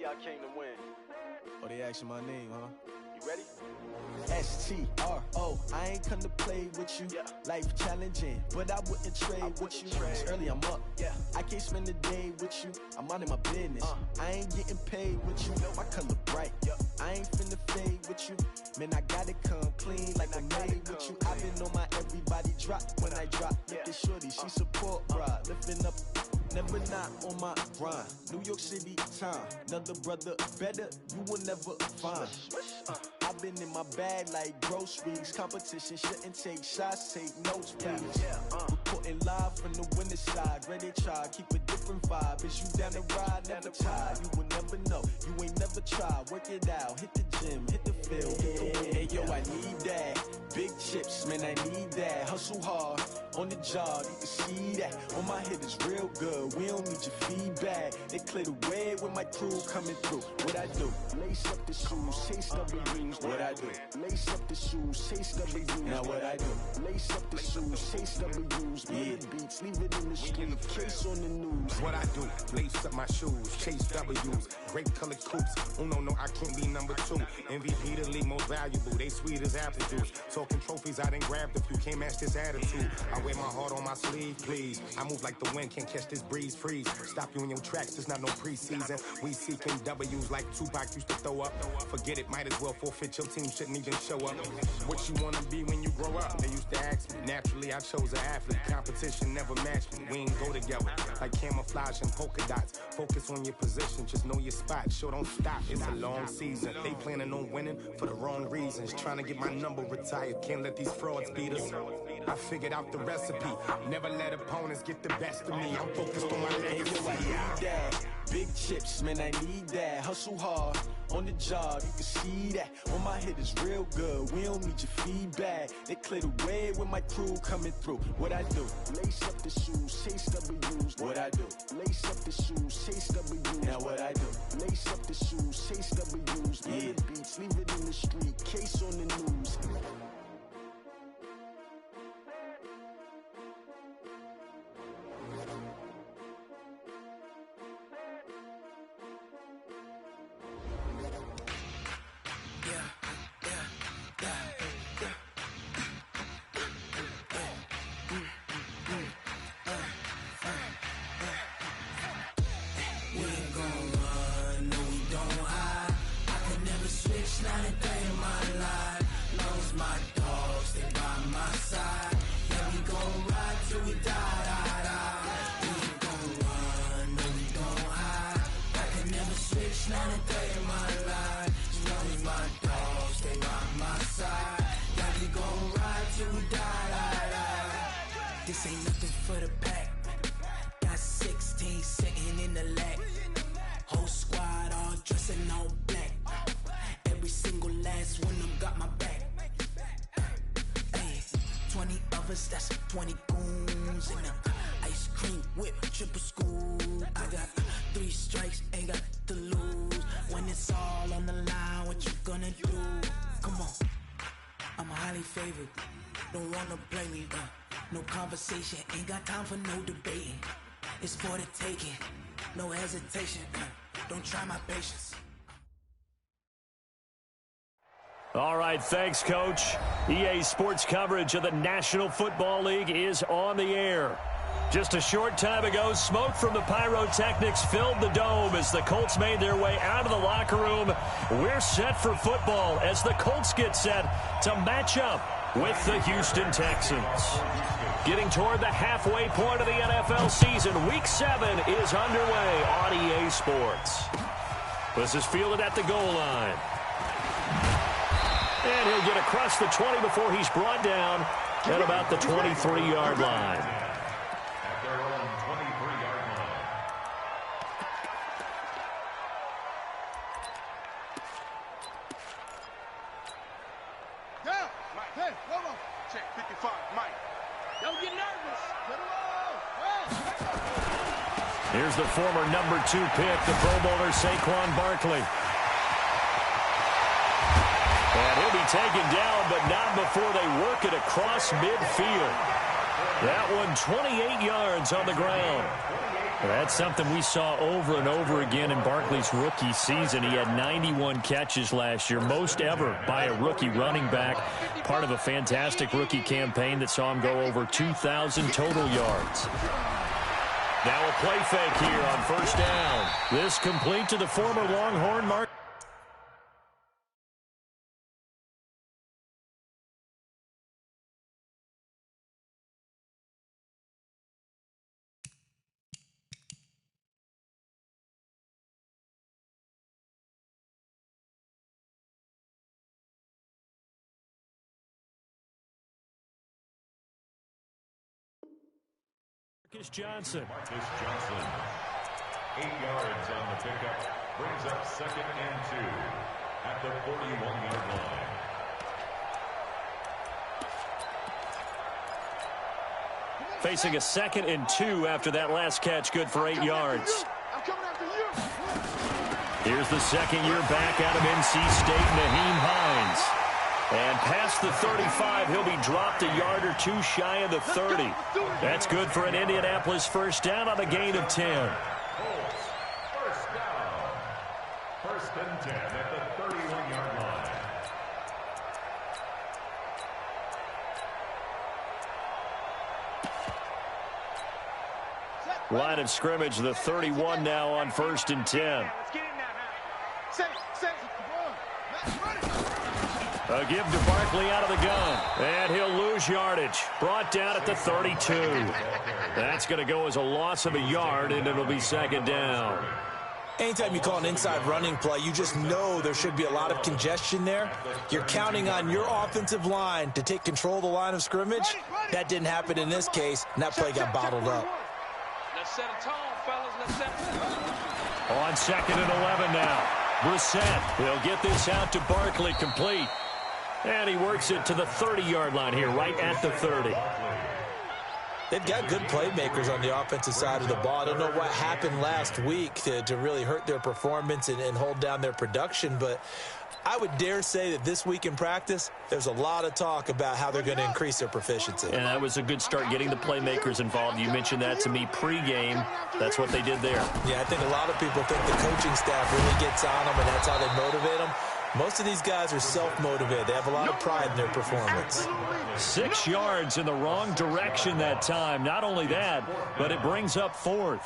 I came to win. Oh, they asking my name, huh? You ready? S-T-R-O, I ain't come to play with you. Life challenging, but I wouldn't trade with you. It's early, I'm up. I can't spend the day with you. I'm out of my business. I ain't getting paid with you. My color bright. I ain't finna fade with you. Man, I gotta come clean like I made with you. I've been on my everybody drop when I drop. Look at shorty, she support, bruh. Lifting up, never not on my grind. New York City time, another brother better, you will never find. I've been in my bag like groceries. Competition shouldn't take shots, take notes, please. Reporting live from the winning side. Ready to try, keep a different vibe. Is you down the ride, never tired. You will never know, you ain't never tried. Work it out, hit the gym, hit the field. Hey yo, I need that. Big chips, man, I need that. Hustle hard, on the job, you can see that. On my head is real good, we don't need your feedback. They clear the way with my crew coming through. What I do? Lace up the shoes, chase W's. What I do? Lace up the shoes, chase W's. Now what I do? Lace up the shoes, chase W's. Beat beats, leave it in the street, case on the news. What I do? Lace up my shoes, chase W's. Grape colored coops. Oh no, I can't be number 2. MVP the league most valuable. They sweet as apple juice. Talking trophies, I done grabbed a few. Can't match this attitude. I wear my heart on my sleeve, please. I move like the wind, can't catch this breeze. Freeze. Stop you in your tracks. There's not no preseason. We seeking W's like Tupac used to throw up. Forget it, might as well forfeit. Your team shouldn't even show up. What you wanna be when you grow up? They used to ask me. Naturally, I chose an athlete. Competition never matched me. We ain't go together like camouflage and polka dots. Focus on your position, just know your spot. Sure, don't stop. It's a long season. They planning on winning for the wrong reasons. Trying to get my number retired. Can't let these frauds beat us. I figured out the recipe. Never let opponents get the best of me. I'm focused on my legacy. I need that. Big chips, man, I need that. Hustle hard, on the job, you can see that. On my head is real good, we don't need your feedback. They clear the way with my crew coming through. What I do? Lace up the shoes, chase W's. What I do? Lace up the shoes, chase W's. Now what I do? Lace up the shoes, chase W's. Beat beats, leave it in the street, case on the news. This ain't nothing for the pack. Got 16 sitting in the lap. Whole squad all dressing all black. Every single last one of them got my back. Hey, 20 of us, that's 20 goons in the ice cream whip, triple school. I got 3 strikes, ain't got to lose. When it's all on the line, what you gonna do? Come on, I'm highly favored. Don't wanna blame me, no conversation, ain't got time for no debating. It's for the taking, no hesitation. Don't try my patience. All right, thanks, Coach. EA Sports coverage of the National Football League is on the air. Just a short time ago, smoke from the pyrotechnics filled the dome as the Colts made their way out of the locker room. We're set for football as the Colts get set to match up with the Houston Texans. Getting toward the halfway point of the NFL season, Week 7 is underway on EA Sports. This is fielded at the goal line. And he'll get across the 20 before he's brought down at about the 23-yard line. At their own 23-yard line. Yeah, Mike. Hey, one more. Check 55, Mike. Don't get nervous. Get along. Hey. Here's the former number 2 pick, the Pro Bowler Saquon Barkley. And he'll be taken down, but not before they work it across midfield. That one 28 yards on the ground. That's something we saw over and over again in Barkley's rookie season. He had 91 catches last year, most ever by a rookie running back. Part of a fantastic rookie campaign that saw him go over 2,000 total yards. Now a play fake here on first down. This complete to the former Longhorn Mark. Marcus Johnson. 8 yards on the pickup. Brings up 2nd and 2 at the 41-yard line. Facing a 2nd and 2 after that last catch, good for 8 yards. I'm coming after you. Here's the second-year back out of NC State, Naheem Hines. And past the 35, he'll be dropped a yard or two shy of the 30. That's good for an Indianapolis first down on a gain of 10. First down. 1st and 10 at the 31-yard line. Line of scrimmage, the 31 now on 1st and 10. Let's get in now. Say. A give to Barkley out of the gun. And he'll lose yardage. Brought down at the 32. That's going to go as a loss of a yard, and it'll be 2nd down. Anytime you call an inside running play, you just know there should be a lot of congestion there. You're counting on your offensive line to take control of the line of scrimmage. That didn't happen in this case, and that play got bottled up. Let's set a tone, fellas. Let's set a tone. On 2nd and 11 now. Brissett, he'll get this out to Barkley, complete. And he works it to the 30-yard line here, right at the 30. They've got good playmakers on the offensive side of the ball. I don't know what happened last week to really hurt their performance and hold down their production, but I would dare say that this week in practice, there's a lot of talk about how they're going to increase their proficiency. And that was a good start, getting the playmakers involved. You mentioned that to me pregame. That's what they did there. Yeah, I think a lot of people think the coaching staff really gets on them, and that's how they motivate them. Most of these guys are self-motivated. They have a lot of pride in their performance. 6 yards in the wrong direction that time. Not only that, but it brings up 4th.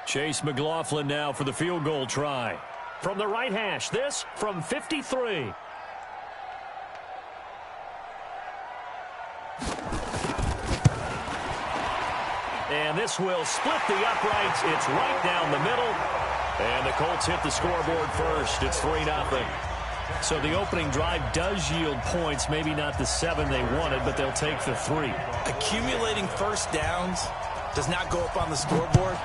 Chase McLaughlin now for the field goal try. From the right hash, this from 53. And this will split the uprights. It's right down the middle. And the Colts hit the scoreboard first. It's 3-0. So the opening drive does yield points. Maybe not the 7 they wanted, but they'll take the 3. Accumulating first downs does not go up on the scoreboard,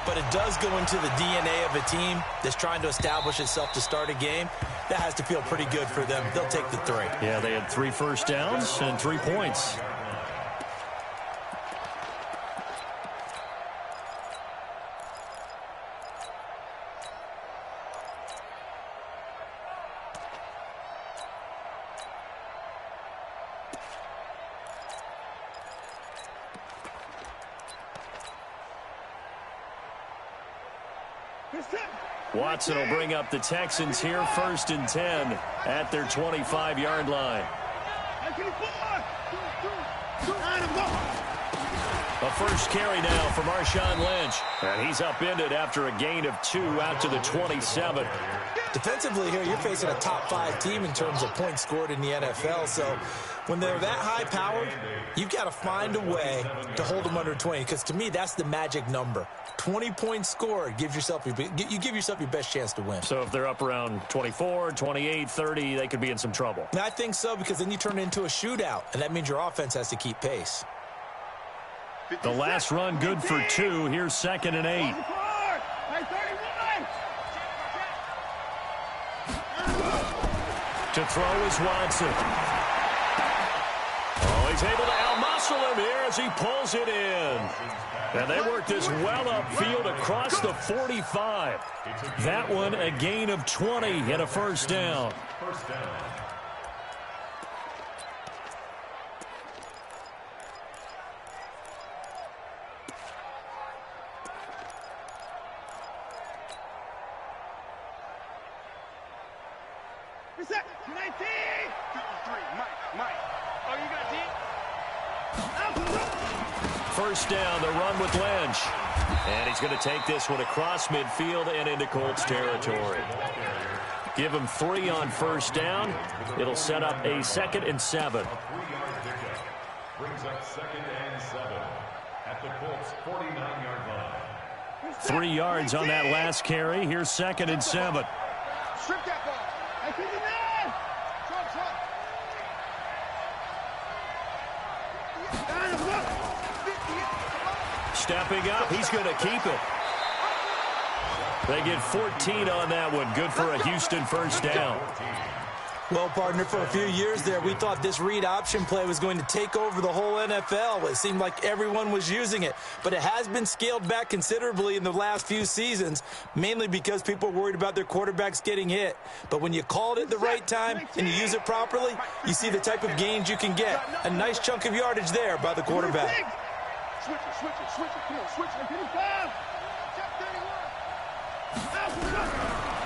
but it does go into the DNA of a team that's trying to establish itself to start a game. That has to feel pretty good for them. They'll take the 3. Yeah, they had 3 first downs and 3 points. Watson will bring up the Texans here, 1st and 10 at their 25-yard line. A first carry now for Marshawn Lynch. And he's upended after a gain of 2 out to the 27. Defensively here, you're facing a top 5 team in terms of points scored in the NFL. So when they're that high-powered, you've got to find a way to hold them under 20. Because to me, that's the magic number. 20 points scored, you give yourself your best chance to win. So if they're up around 24, 28, 30, they could be in some trouble. I think so, because then you turn it into a shootout, and that means your offense has to keep pace. The last run good for 2. Here's 2nd and 8. To throw is Watson. Oh, he's able to out-muscle him here as he pulls it in. And they work this well upfield across the 45. That one a gain of 20 and a first down. Reset. 19. 53. Mike. Oh, you got deep. First down, the run with Lynch. And he's going to take this one across midfield and into Colts territory. Give him 3 on first down. It'll set up a 2nd and 7. 3-yard pickup brings up 2nd and 7 at the Colts 49-yard line. 3 yards on that last carry. Here's 2nd and 7. Strip that ball. I think it is. Trump. Stepping up, he's going to keep it. They get 14 on that one. Good for a Houston first down. Well, partner, for a few years there, we thought this read option play was going to take over the whole NFL. It seemed like everyone was using it, but it has been scaled back considerably in the last few seasons, mainly because people are worried about their quarterbacks getting hit. But when you call it at the right time and you use it properly, you see the type of gains you can get. A nice chunk of yardage there by the quarterback. Switch it. Come on, switch it.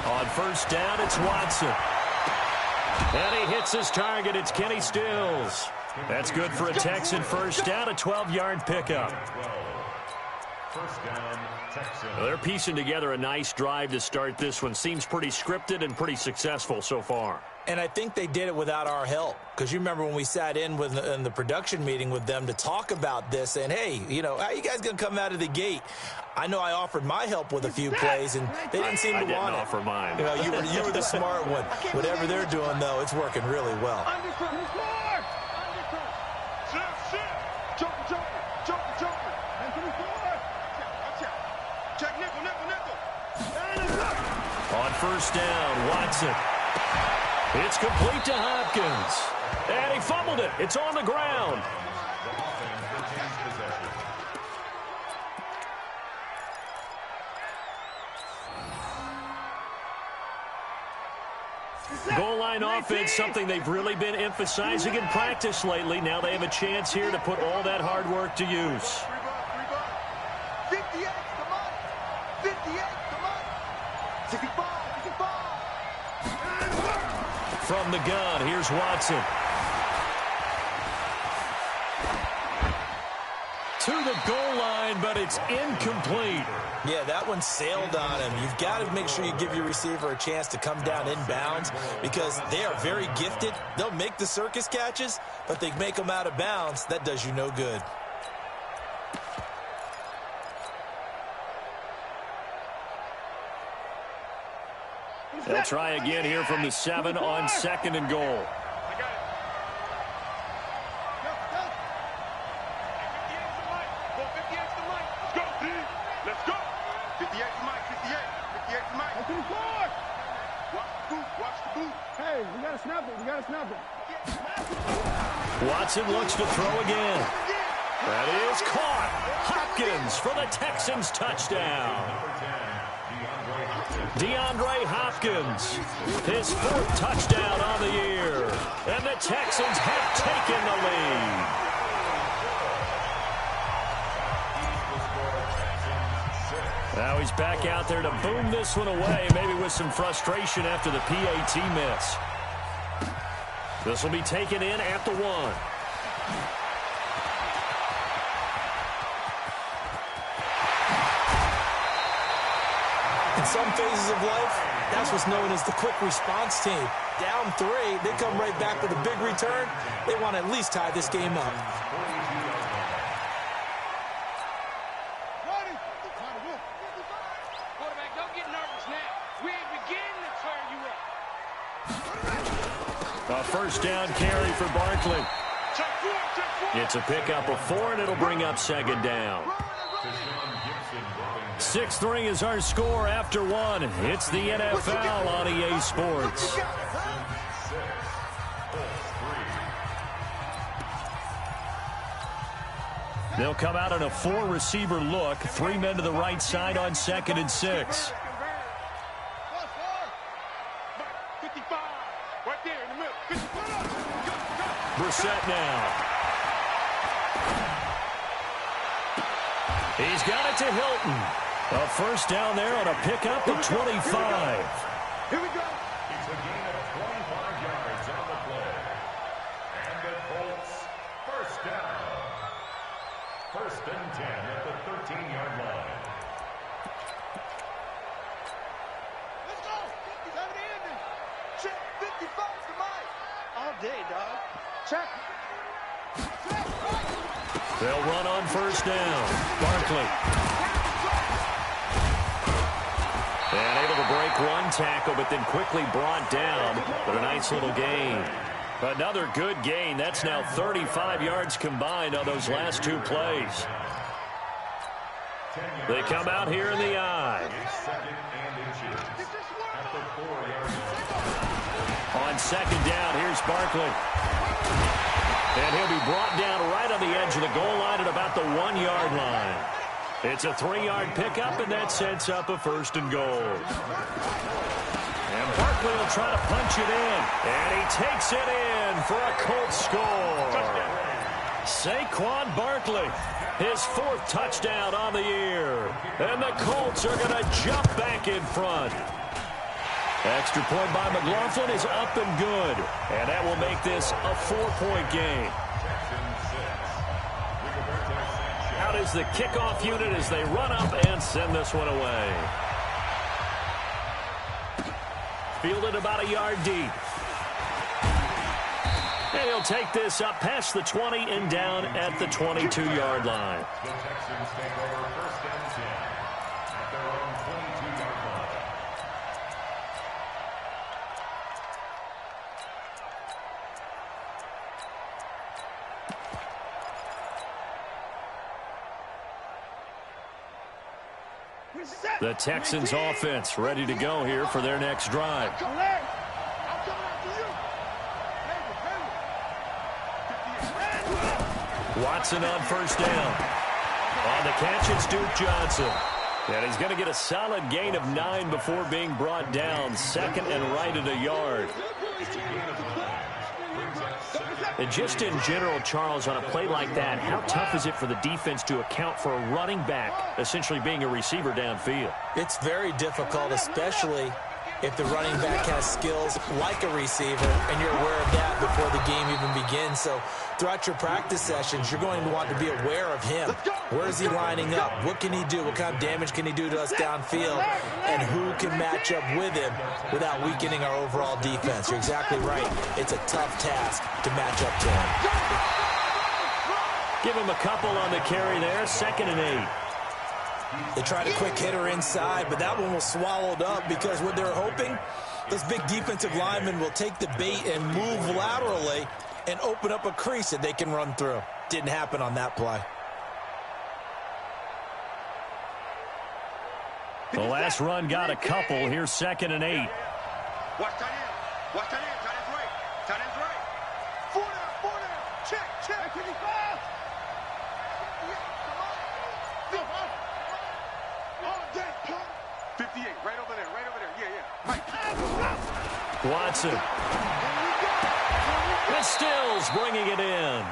On first down, it's Watson. And he hits his target. It's Kenny Stills. That's good for a Texan first down, a 12-yard pickup. First down, Texan. Well, they're piecing together a nice drive to start this one. Seems pretty scripted and pretty successful so far. And I think they did it without our help. Because you remember when we sat in the production meeting with them to talk about this, and hey, you know, how you guys going to come out of the gate? I know I offered my help with a few plays, and they didn't seem to want it. I didn't offer mine. You know, you were the smart one. Whatever they're doing, though, it's working really well. On first down, Watson. It's complete to Hopkins. And he fumbled it. It's on the ground. Goal line offense, something they've really been emphasizing in practice lately. Now they have a chance here to put all that hard work to use. 58, come on. 58, come on. 65. From the gun, here's Watson. To the goal line, but it's incomplete. Yeah, that one sailed on him. You've got to make sure you give your receiver a chance to come down inbounds because they are very gifted. They'll make the circus catches, but they make them out of bounds. That does you no good. They'll try again here from the 7 on 2nd and goal. Let's go. 58 to Mike. 58 to Mike. Watch the boot. Hey, we got to snap it. Watson looks to throw again. That is caught. Hopkins for the Texans touchdown. DeAndre Hopkins, his 4th touchdown on the year. And the Texans have taken the lead. Now he's back out there to boom this one away, maybe with some frustration after the PAT miss. This will be taken in at the 1. some phases of life, that's what's known as the quick response team. Down 3, they come right back with a big return. They want to at least tie this game up. Quarterback, don't get nervous now. We ain't beginning to tear you up. A first down carry for Barkley. It's a pickup of 4, and it'll bring up second down. 6-3 is our score after 1. It's the NFL on EA Sports. They'll come out in a 4-receiver look. 3 men to the right side on 2nd and 6. 55, right there in the middle. 55. Brissett now. He's got it to Hilton. A first down there on a pickup of 25. Here we go. It's a gain of 25 yards on the play. And the Colts, first down. 1st and 10 at the 13-yard line. Let's go. He's out of the end. Check 55 to Mike. All day, dog. Check. They'll run on first down. Barkley. And able to break 1 tackle, but then quickly brought down. But a nice little gain. Another good gain. That's now 35 yards combined on those last 2 plays. They come out here in the I. Second and inches at the 4-yard line. On second down, here's Barkley. And he'll be brought down right on the edge of the goal line at about the 1-yard line. It's a 3-yard pickup, and that sets up a 1st and goal. And Barkley will try to punch it in. And he takes it in for a Colts score. Saquon Barkley, his 4th touchdown on the year. And the Colts are going to jump back in front. Extra point by McLaughlin is up and good. And that will make this a 4-point game. Out is the kickoff unit as they run up and send this one away. Fielded about a yard deep. And he'll take this up past the 20 and down at the 22-yard line. The Texans take over 1st and 10 at their own 22-yard line. The Texans offense ready to go here for their next drive. Watson on first down. On the catch, it's Duke Johnson. And he's going to get a solid gain of 9 before being brought down. 2nd and right at a yard. And just in general, Charles, on a play like that, how tough is it for the defense to account for a running back essentially being a receiver downfield? It's very difficult, especially if the running back has skills like a receiver, and you're aware of that before the game even begins. So throughout your practice sessions, you're going to want to be aware of him. Where is he lining up? What can he do? What kind of damage can he do to us downfield? And who can match up with him without weakening our overall defense? You're exactly right. It's a tough task to match up to him. Give him a couple on the carry there. 2nd and 8. They tried a quick hitter inside, but that one was swallowed up because what they're hoping, those big defensive linemen will take the bait and move laterally and open up a crease that they can run through. Didn't happen on that play. The last run got a couple. Here's 2nd and 8. Watch tight end. Watch tight end. Tight end's right. Tight end's right. 4 down. 4 down. Check. 55. All day, punk. 58. Right over there. Right over there. Yeah. Mike. Watson. And Stills bringing it in.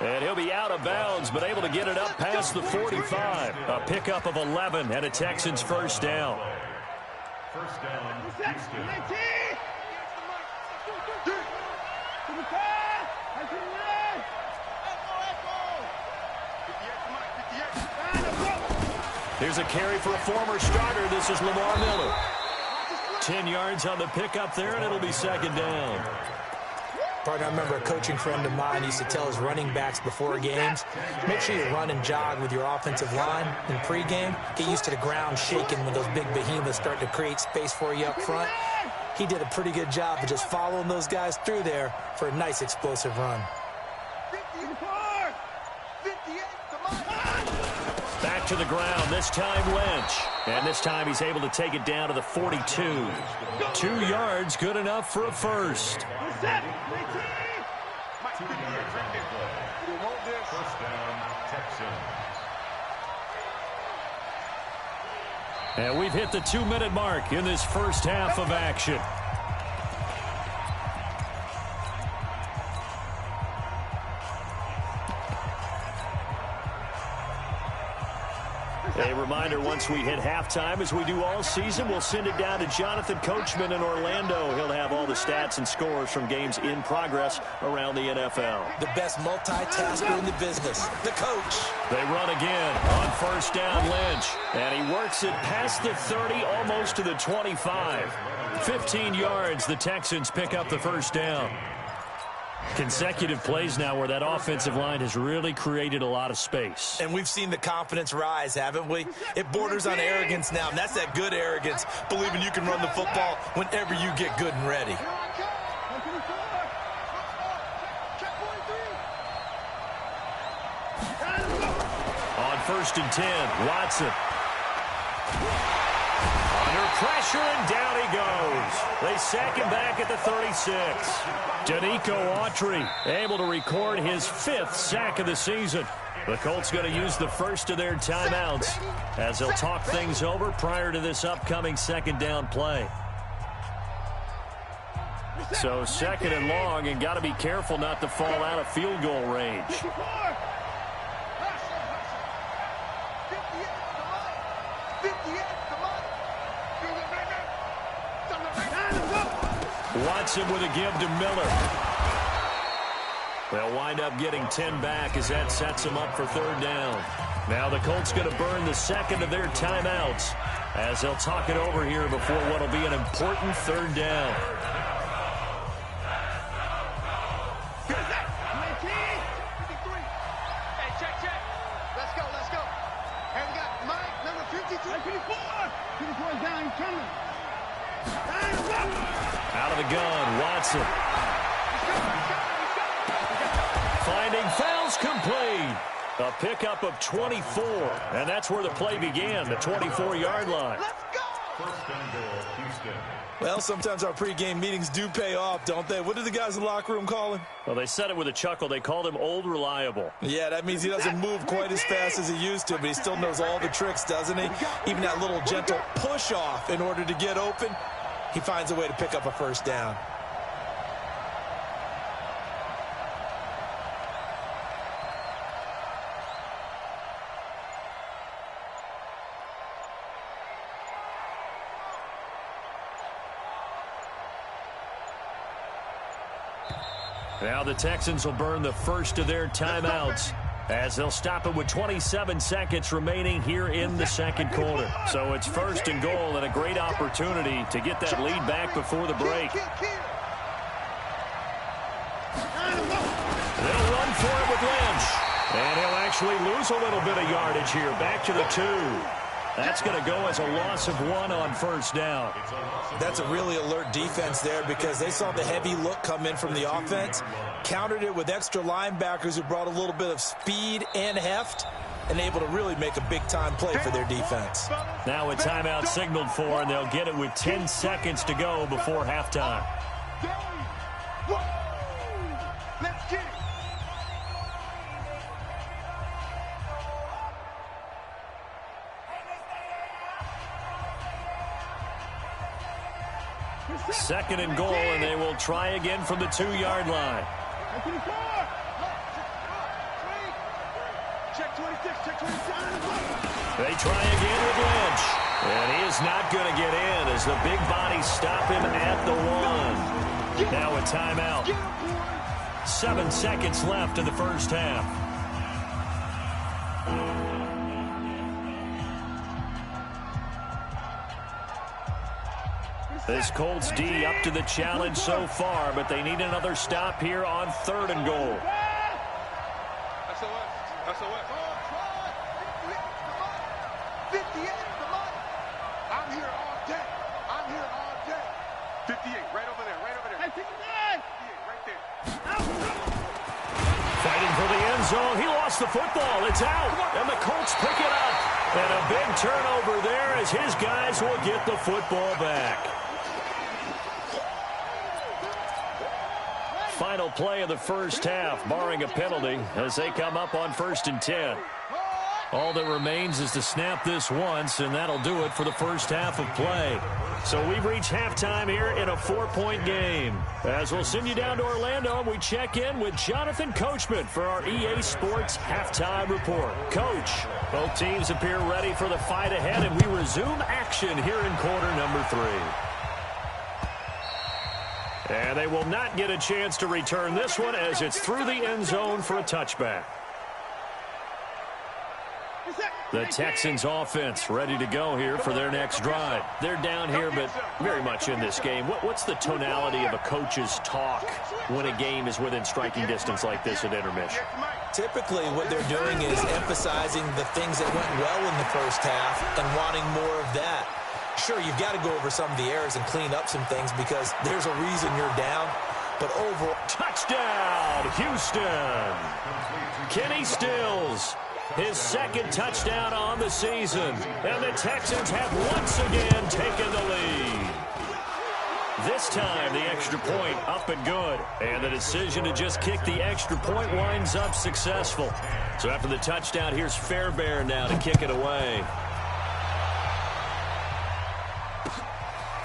And he'll be out of bounds, but able to get it up past the 45. A pickup of 11 and a Texans first down. First down, Houston. Here's a carry for a former starter. This is Lamar Miller. 10 yards on the pickup there, and it'll be second down. Partner, I remember a coaching friend of mine used to tell his running backs before games, make sure you run and jog with your offensive line in pregame. Get used to the ground shaking when those big behemoths start to create space for you up front. He did a pretty good job of just following those guys through there for a nice explosive run. Back to the ground, this time Lynch. And this time he's able to take it down to the 42. 2 yards, good enough for a first. First down, Texans. And we've hit the 2-minute mark in this first half of action. A reminder, once we hit halftime, as we do all season, we'll send it down to Jonathan Coachman in Orlando. He'll have all the stats and scores from games in progress around the NFL. The best multitasker in the business, the coach. They run again on first down, Lynch. And he works it past the 30, almost to the 25. 15 yards, the Texans pick up the first down. Consecutive plays now where that offensive line has really created a lot of space. And we've seen the confidence rise, haven't we? It borders on arrogance now, and that's that good arrogance, believing you can run the football whenever you get good and ready. On first and 10, Watson. Under pressure, and down he goes. They sack him back at the 36. X99 Autry able to record his 5th sack of the season. The Colts going to use the first of their timeouts as they'll talk things over prior to this upcoming second down play. So second and long, and got to be careful not to fall out of field goal range. Watson with a give to Miller. They'll wind up getting 10 back as that sets them up for third down. Now the Colts going to burn the second of their timeouts as they'll talk it over here before what will be an important third down. Out of the gun, Watson. Finding fouls complete. A pickup of 24, and that's where the play began, the 24-yard line. First and goal, Houston. Well, sometimes our pregame meetings do pay off, don't they? What did the guys in the locker room call him? Well, they said it with a chuckle. They called him Old Reliable. Yeah, that means he doesn't move quite as fast as he used to, but he still knows all the tricks, doesn't he? Even that little gentle push-off in order to get open, he finds a way to pick up a first down. Now the Texans will burn the first of their timeouts as they'll stop it with 27 seconds remaining here in the second quarter. So it's first and goal and a great opportunity to get that lead back before the break. They'll run for it with Lynch. And he'll actually lose a little bit of yardage here. Back to the 2. That's going to go as a loss of 1 on first down. That's a really alert defense there because they saw the heavy look come in from the offense, countered it with extra linebackers who brought a little bit of speed and heft, and able to really make a big-time play for their defense. Now a timeout signaled for, and they'll get it with 10 seconds to go before halftime. Let's get it. Second and goal, and they will try again from the 2-yard line. They try again with Lynch. And he is not going to get in as the big bodies stop him at the 1. Now a timeout. 7 seconds left in the first half. This Colts D up to the challenge so far, but they need another stop here on 3rd and goal. SOS. 58, I'm here all day. 58, right over there. Hey, 58, right there. Fighting for the end zone. He lost the football. It's out. And the Colts pick it up. And a big turnover there as his guys will get the football back. Final play of the first half, barring a penalty, as they come up on 1st and 10. All that remains is to snap this once, and that'll do it for the first half of play. So we've reached halftime here in a 4-point game. As we'll send you down to Orlando, we check in with Jonathan Coachman for our EA Sports Halftime Report. Coach, both teams appear ready for the fight ahead, and we resume action here in quarter number 3. And they will not get a chance to return this one as it's through the end zone for a touchback. The Texans offense ready to go here for their next drive. They're down here, but very much in this game. What's the tonality of a coach's talk when a game is within striking distance like this at intermission? Typically, what they're doing is emphasizing the things that went well in the first half and wanting more of that. Sure, you've got to go over some of the errors and clean up some things because there's a reason you're down. But overall, touchdown, Houston. Kenny Stills. His 2nd touchdown on the season. And the Texans have once again taken the lead. This time, the extra point up and good. And the decision to just kick the extra point winds up successful. So after the touchdown, here's Fairbairn now to kick it away.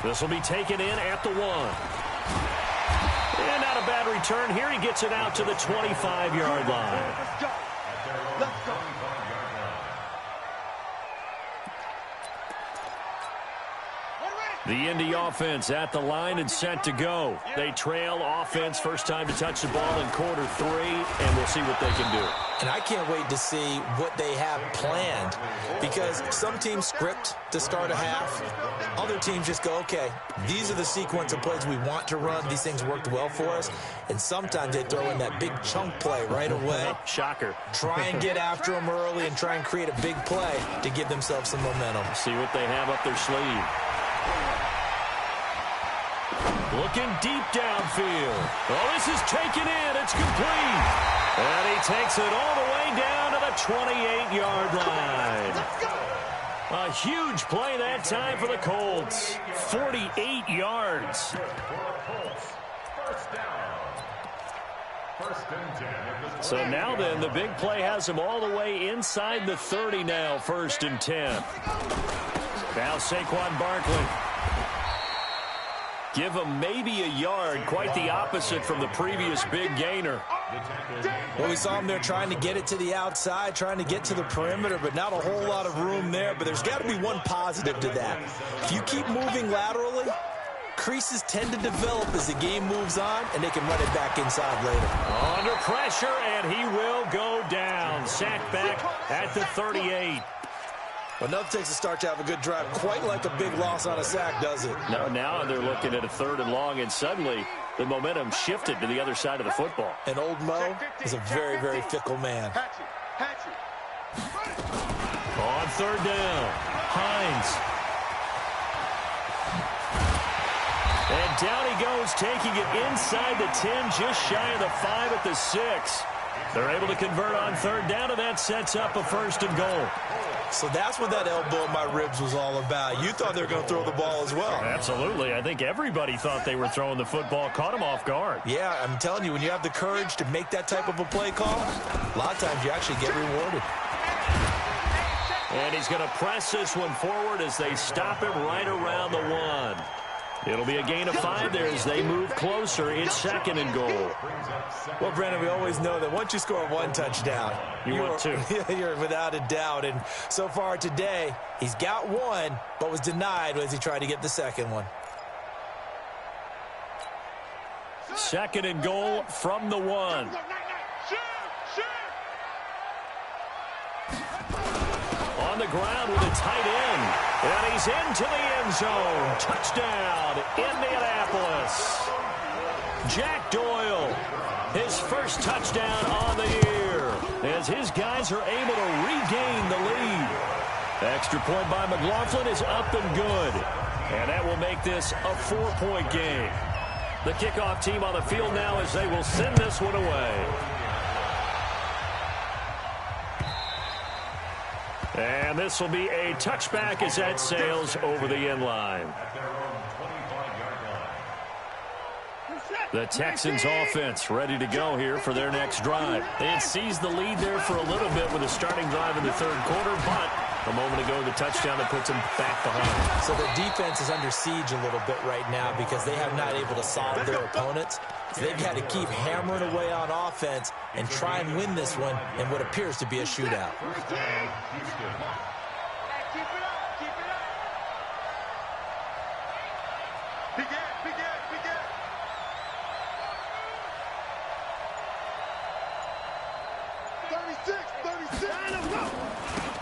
This will be taken in at the 1. And not a bad return here. He gets it out to the 25-yard line. Let's go. The Indy offense at the line and set to go. They trail offense, first time to touch the ball in quarter 3, and we'll see what they can do. And I can't wait to see what they have planned because some teams script to start a half. Other teams just go, okay, these are the sequence of plays we want to run. These things worked well for us. And sometimes they throw in that big chunk play right away. Shocker. Try and get after them early and try and create a big play to give themselves some momentum. See what they have up their sleeve. Looking deep downfield. Oh, this is taken in. It's complete. And he takes it all the way down to the 28-yard line. A huge play that time for the Colts. 48 yards. So now then, the big play has him all the way inside the 30 now, 1st and 10. Now Saquon Barkley. Give him maybe a yard, quite the opposite from the previous big gainer. Well, we saw him there trying to get it to the outside, trying to get to the perimeter, but not a whole lot of room there. But there's got to be one positive to that. If you keep moving laterally, creases tend to develop as the game moves on, and they can run it back inside later. Under pressure, and he will go down. Sacked back at the 38. Well, nothing takes a start to have a good drive, quite like a big loss on a sack, does it? No, now they're looking at a 3rd and long, and suddenly the momentum shifted to the other side of the football. And old Mo is a very, very fickle man. On 3rd down, Hines. And down he goes, taking it inside the 10, just shy of the 5 at the 6. They're able to convert on 3rd down, and that sets up a 1st and goal. So that's what that elbow in my ribs was all about. You thought they were going to throw the ball as well. Absolutely. I think everybody thought they were throwing the football, caught him off guard. Yeah, I'm telling you, when you have the courage to make that type of a play call, a lot of times you actually get rewarded. And he's going to press this one forward as they stop him right around the 1. It'll be a gain of 5 there as they move closer. It's 2nd and goal. Well, Brandon, we always know that once you score 1 touchdown, want 2. You're without a doubt. And so far today, he's got 1, but was denied as he tried to get the 2nd one. 2nd and goal from the 1. On on the ground with a tight end. And he's into the end zone. Touchdown, Indianapolis. Jack Doyle, his first touchdown on the year, as his guys are able to regain the lead. Extra point by McLaughlin is up and good. And that will make this a 4-point game. The kickoff team on the field now as they will send this one away. And this will be a touchback as that sails over the end line. The Texans offense ready to go here for their next drive. They had seized the lead there for a little bit with a starting drive in the third quarter, but a moment ago the touchdown that puts them back behind. So the defense is under siege a little bit right now because they have not able to solve their opponents. So they've got to keep hammering away on offense and try and win this one in what appears to be a shootout.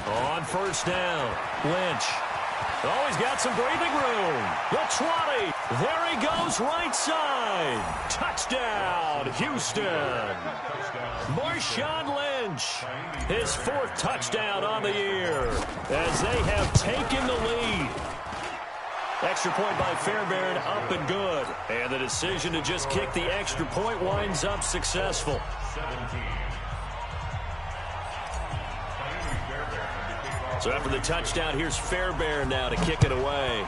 On first down, Lynch. Oh, he's got some breathing room. The 20. There he goes, right side. Touchdown, Houston. Marshawn Lynch, his 4th touchdown on the year, as they have taken the lead. Extra point by Fairbairn, up and good. And the decision to just kick the extra point winds up successful. So after the touchdown, here's Fairbairn now to kick it away.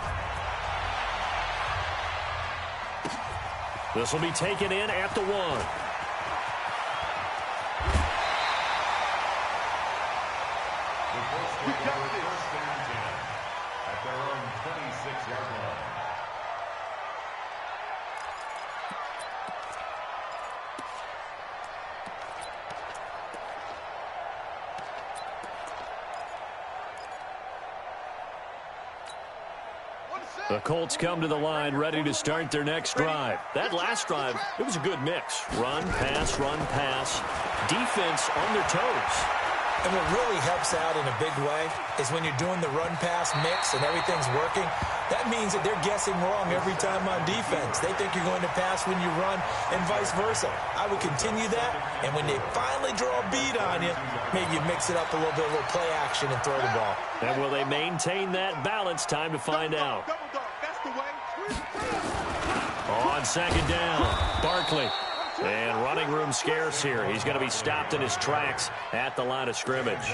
This will be taken in at the 1. At their own 26-yard line. The Colts come to the line ready to start their next drive. That last drive, it was a good mix. Run, pass, defense on their toes. And what really helps out in a big way is when you're doing the run-pass mix and everything's working, that means that they're guessing wrong every time on defense. They think you're going to pass when you run and vice versa. I would continue that, and when they finally draw a beat on you, maybe you mix it up a little bit, a little play action and throw the ball. And will they maintain that balance? Time to find out. On second down, Barkley. And running room scarce here. He's going to be stopped in his tracks at the line of scrimmage.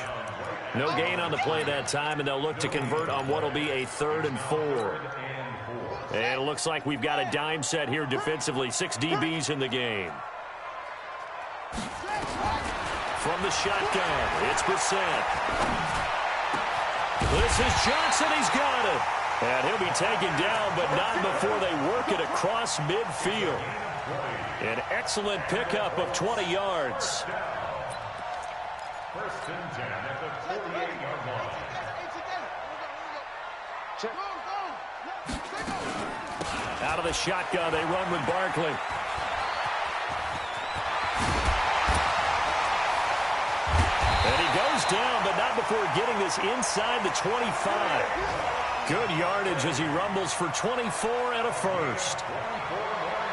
No gain on the play that time, and they'll look to convert on what will be a 3rd and 4. And it looks like we've got a dime set here defensively. 6 DBs in the game. From the shotgun, it's Brissett. This is Johnson. He's got it. And he'll be taken down, but not before they work it across midfield. An excellent pickup of 20 yards. First and 10 at the 48-yard line. Out of the shotgun, they run with Barkley. And he goes down, but not before getting this inside the 25. Good yardage as he rumbles for 24 and a first.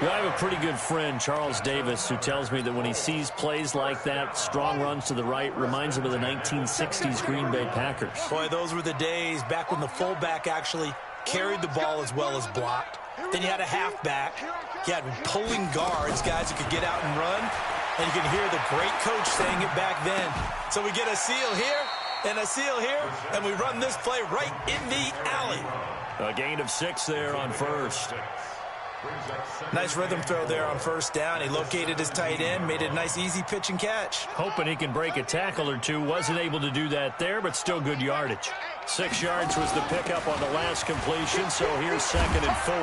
I have a pretty good friend, Charles Davis, who tells me that when he sees plays like that, strong runs to the right, reminds him of the 1960s Green Bay Packers. Boy, those were the days back when the fullback actually carried the ball as well as blocked. Then you had a halfback. You had pulling guards, guys who could get out and run. And you can hear the great coach saying it back then. So we get a seal here and a seal here, and we run this play right in the alley. A gain of 6 there on first. Nice rhythm throw there on first down. He located his tight end, made it a nice easy pitch and catch. Hoping he can break a tackle or two. Wasn't able to do that there, but still good yardage. 6 yards was the pickup on the last completion, so here's 2nd and 4.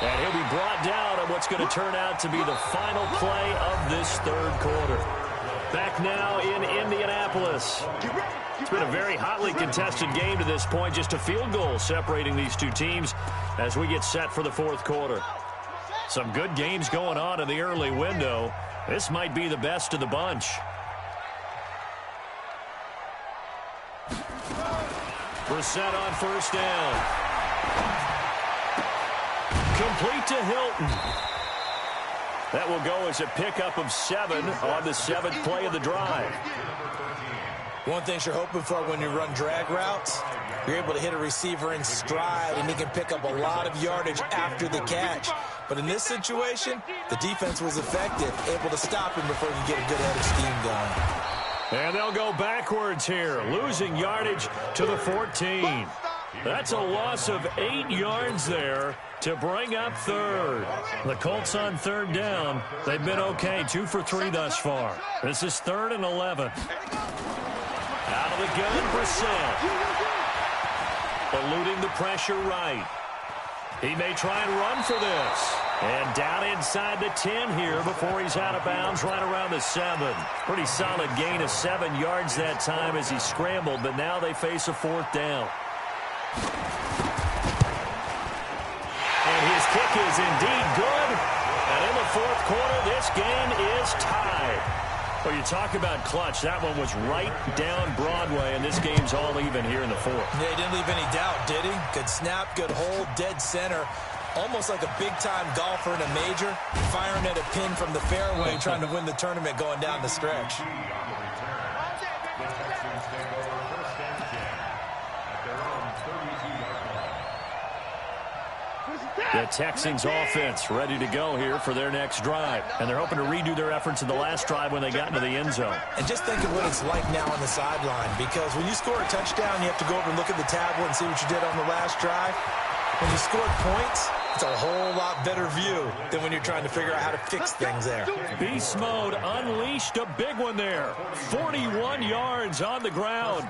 And he'll be brought down on what's going to turn out to be the final play of this third quarter. Back now in Indianapolis. It's been a very hotly contested game to this point. Just a field goal separating these two teams as we get set for the fourth quarter. Some good games going on in the early window. This might be the best of the bunch. Brissett on first down. Complete to Hilton. That will go as a pickup of 7 on the 7th play of the drive. One thing you're hoping for when you run drag routes, you're able to hit a receiver in stride, and he can pick up a lot of yardage after the catch. But in this situation, the defense was effective, able to stop him before he could get a good head of steam going. And they'll go backwards here, losing yardage to the 14. That's a loss of 8 yards there to bring up third. The Colts on third down. They've been okay, 2 for 3 thus far. This is 3rd and 11. Out of the gun, Brissett. Eluding the pressure right. He may try and run for this. And down inside the 10 here before he's out of bounds right around the 7. Pretty solid gain of 7 yards that time as he scrambled, but now they face a 4th down. And his kick is indeed good. And in the 4th quarter, this game is tied. Well, you talk about clutch. That one was right down Broadway, and this game's all even here in the 4th. Yeah, he didn't leave any doubt, did he? Good snap, good hold, dead center. Almost like a big-time golfer in a major, firing at a pin from the fairway, trying to win the tournament going down the stretch. The Texans offense ready to go here for their next drive. And they're hoping to redo their efforts in the last drive when they got into the end zone. And just think of what it's like now on the sideline, because when you score a touchdown, you have to go over and look at the tablet and see what you did on the last drive. When you scored points, it's a whole lot better view than when you're trying to figure out how to fix things there. Beast mode unleashed, a big one there. 41 yards on the ground.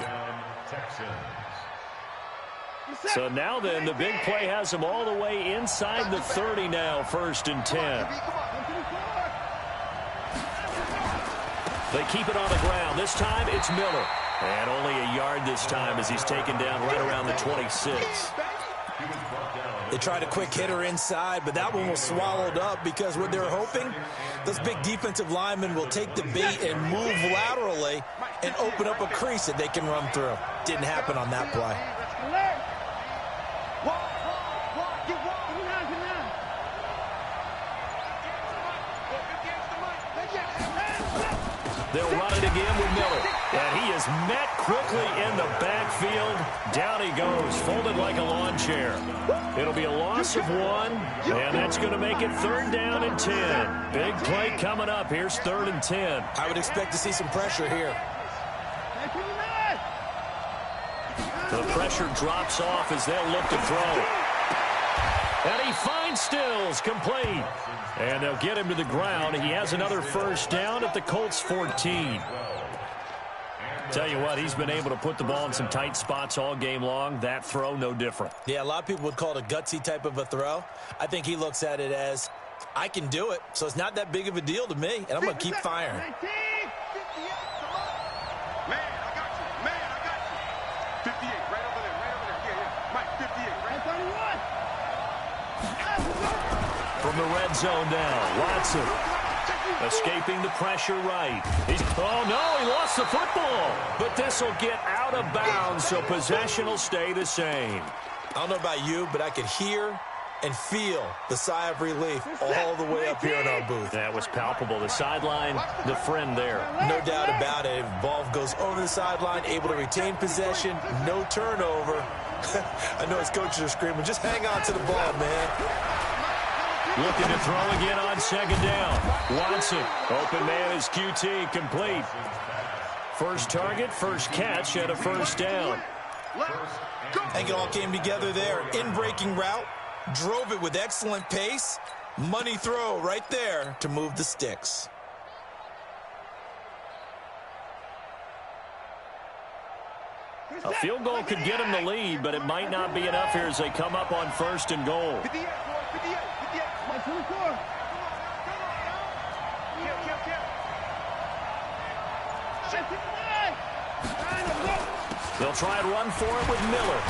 So now then, the big play has them all the way inside the 30 now, 1st and 10. They keep it on the ground. This time it's Miller. And only a yard this time as he's taken down right around the 26. They tried a quick hitter inside, but that one was swallowed up because what they're hoping, those big defensive linemen will take the bait and move laterally and open up a crease that they can run through. Didn't happen on that play. They'll run it again with Miller. And he is met quickly in the backfield. Down he goes, folded like a lawn chair. It'll be a loss of 1, and that's going to make it 3rd down and 10. Big play coming up. Here's 3rd and 10. I would expect to see some pressure here. The pressure drops off as they'll look to throw. And he finds Stills, complete. And they'll get him to the ground. He has another 1st down at the Colts 14. Tell you what, he's been able to put the ball in some tight spots all game long. That throw, no different. Yeah, a lot of people would call it a gutsy type of a throw. I think he looks at it as, I can do it, so it's not that big of a deal to me, and I'm going to keep firing. Man, I got you. Man, I got you. 58, right over there, right over there. Yeah. Mike, 58, right? 31. From the red zone now, Watson. Escaping the pressure right. Oh, no, he lost the football. But this will get out of bounds, so possession will stay the same. I don't know about you, but I could hear and feel the sigh of relief all the way up here in our booth. That was palpable. The sideline, the friend there. No doubt about it. Ball goes over the sideline, able to retain possession, no turnover. I know his coaches are screaming, just hang on to the ball, man. Looking to throw again on 2nd down. Watson, open man is QT, complete. First target, first catch at a 1st down. I think it all came together there. In-breaking route, drove it with excellent pace. Money throw right there to move the sticks. A field goal could get him the lead, but it might not be enough here as they come up on 1st and goal. They'll try and run for it with Miller.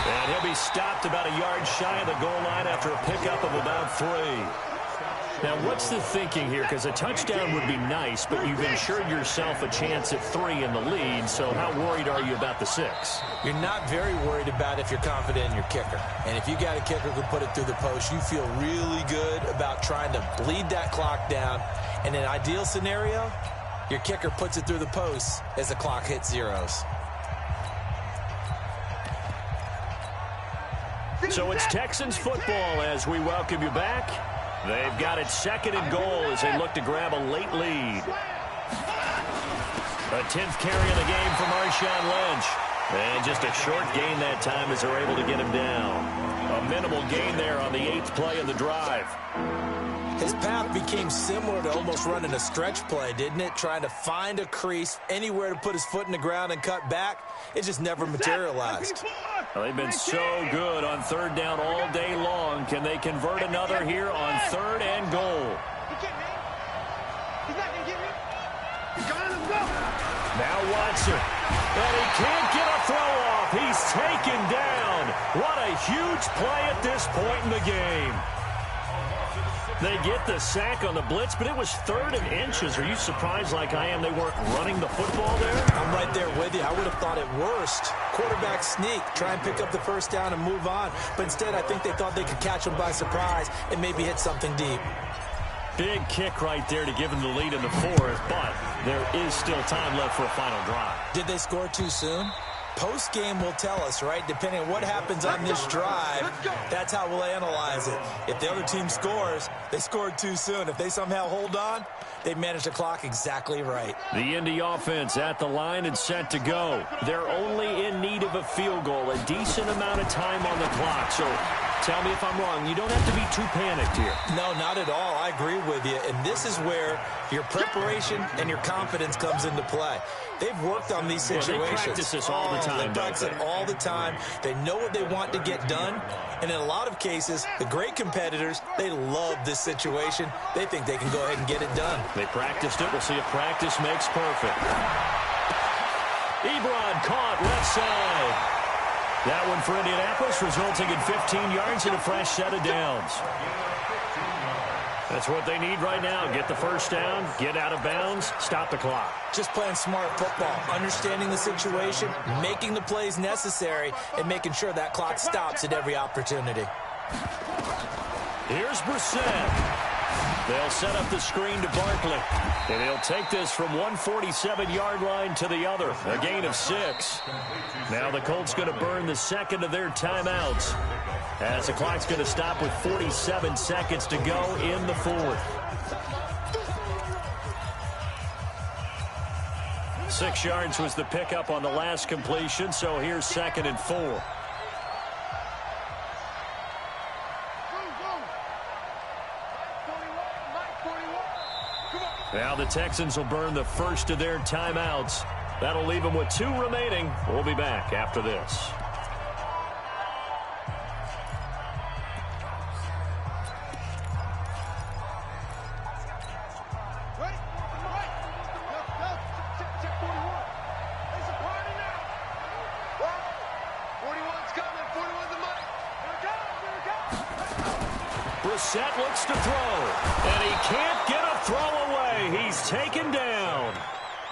And he'll be stopped about a yard shy of the goal line after a pickup of about 3. Now, what's the thinking here? Because a touchdown would be nice, but you've ensured yourself a chance at 3 in the lead, so how worried are you about the 6? You're not very worried about it if you're confident in your kicker. And if you got a kicker who put it through the post, you feel really good about trying to bleed that clock down. In an ideal scenario, your kicker puts it through the post as the clock hits zeros. So it's Texans football as we welcome you back. They've got it 2nd and goal as they look to grab a late lead. A 10th carry of the game for Marshawn Lynch. And just a short gain that time as they're able to get him down. A minimal gain there on the 8th play of the drive. His path became similar to almost running a stretch play, didn't it? Trying to find a crease, anywhere to put his foot in the ground and cut back. It just never materialized. Well, they've been so good on 3rd down all day long. Can they convert another here on 3rd and goal? Now Watson. And he can't get a throw off. He's taken down. What a huge play at this point in the game. They get the sack on the blitz, but it was 3rd and inches. Are you surprised like I am they weren't running the football there? I'm right there with you. I would have thought it worst. Quarterback sneak, try and pick up the 1st down and move on. But instead, I think they thought they could catch him by surprise and maybe hit something deep. Big kick right there to give them the lead in the 4th, but there is still time left for a final drive. Did they score too soon? Post-game will tell us, right? Depending on what happens on this drive, that's how we'll analyze it. If the other team scores, they scored too soon. If they somehow hold on, they managed the clock exactly right. The Indy offense at the line and set to go. They're only in need of a field goal, a decent amount of time on the clock. So tell me if I'm wrong. You don't have to be too panicked here. No, not at all. I agree with you. And this is where your preparation and your confidence comes into play. They've worked on these situations. They practice this all the time. They practice it all the time. They know what they want to get done. And in a lot of cases, the great competitors, they love this situation. They think they can go ahead and get it done. They practiced it. We'll see if practice makes perfect. Ebron caught left side. That one for Indianapolis, resulting in 15 yards and a fresh set of downs. That's what they need right now. Get the 1st down, get out of bounds, stop the clock. Just playing smart football, understanding the situation, making the plays necessary, and making sure that clock stops at every opportunity. Here's Brissett. They'll set up the screen to Barkley. And he'll take this from 147-yard line to the other. A gain of 6. Now the Colts going to burn the 2nd of their timeouts, as the clock's going to stop with 47 seconds to go in the 4th. 6 yards was the pickup on the last completion, so here's 2nd and 4. Now the Texans will burn the 1st of their timeouts. That'll leave them with 2 remaining. We'll be back after this. Brissett looks to throw, and he can't get a throw away. He's taken down.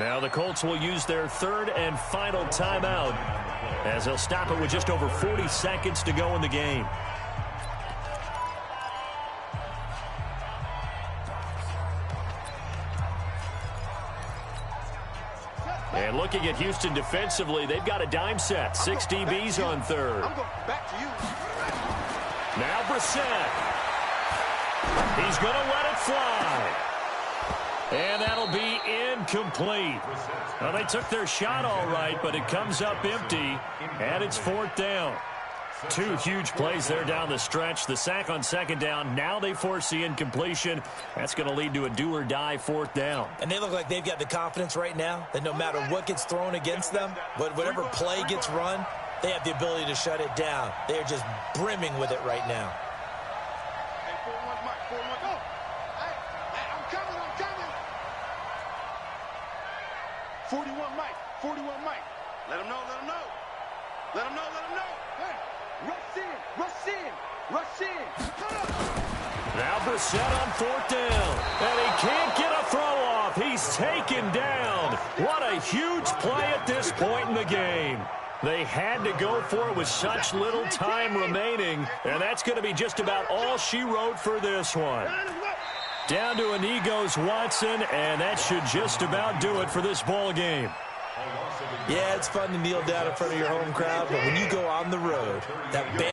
Now the Colts will use their 3rd and final timeout, as they'll stop it with just over 40 seconds to go in the game. And looking at Houston defensively, they've got a dime set. 6 DBs on 3rd. Back to you. Now Brissett. He's going to let it fly. And that'll be incomplete. Well, they took their shot all right, but it comes up empty, and it's 4th down. 2 huge plays there down the stretch. The sack on 2nd down. Now they force the incompletion. That's going to lead to a do-or-die 4th down. And they look like they've got the confidence right now that no matter what gets thrown against them, whatever play gets run, they have the ability to shut it down. They are just brimming with it right now. 41 Mike, 41 Mike. Let him know, let him know. Let him know, let him know. Hey, rush in, rush in, rush in. Now Brissett on fourth down. And he can't get a throw off. He's taken down. What a huge play at this point in the game. They had to go for it with such little time remaining. And that's going to be just about all she wrote for this one. Down to a knee goes Watson, and that should just about do it for this ball game. Yeah, it's fun to kneel down in front of your home crowd, but when you go on the road, that